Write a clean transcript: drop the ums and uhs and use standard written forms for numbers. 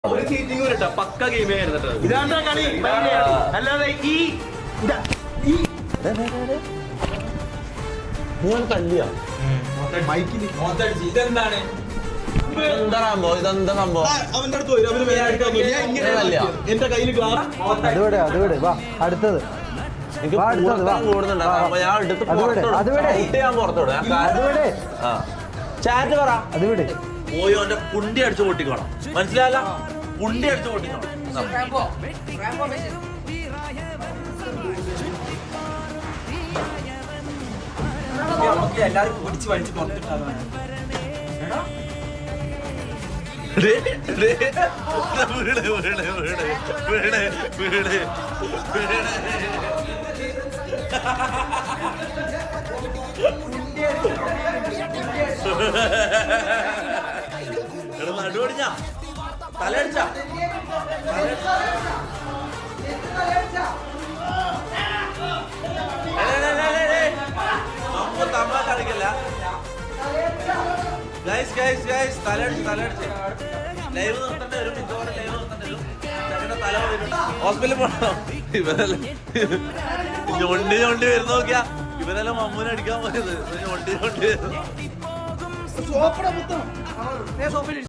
ഒരു ചീറ്റിംഗ് വരട്ടെ, പക്ക ഗെയിം ആയിരുന്നു. ഇതാണ്ടാ കളി, അല്ലാതെ ഈ തല്ലിയാ ഇതെന്താണ്? എന്താ സംഭവം? ഇതെന്താ സംഭവം? അവന്റെ അടുത്ത് പോയി, അവന് എന്റെ കയ്യിൽ അതുവിടെ വാ അടുത്തത് എനിക്ക് കൂടുന്നുണ്ട്. ഞാൻ എടുത്ത് ഞാൻ പുറത്തോടെ ചാറ്റ് പറ. അതുവിടെ പോയി അവന്റെ കുണ്ടി അടിച്ചു പൊട്ടിക്കോണം. മനസ്സിലായല്ല? കുണ്ടി അടിച്ചു പൊട്ടിക്കണം. എല്ലാരും പിടിച്ച് വലിച്ച് പുറത്തിട്ടാണ്. നടുവടിഞ്ഞ തലയടിച്ച തമ്മ കളിക്കല്ല. ഗൈസ് തലയടിച്ച് ലൈവ് നിർത്തേണ്ടി വരും. മിക്കവാറും ലൈവ് നിർത്തേണ്ടി വരും. ചേട്ടന്റെ തല ഹോസ്പിറ്റലിൽ പോകണം. ഇവരെല്ലാം ഞൊണ്ടി വരുന്ന നോക്കിയാ ഇവരെല്ലാം മമ്മൂനെ അടിക്കാൻ പോയത്. ഞൊണ്ടി വരുന്നു.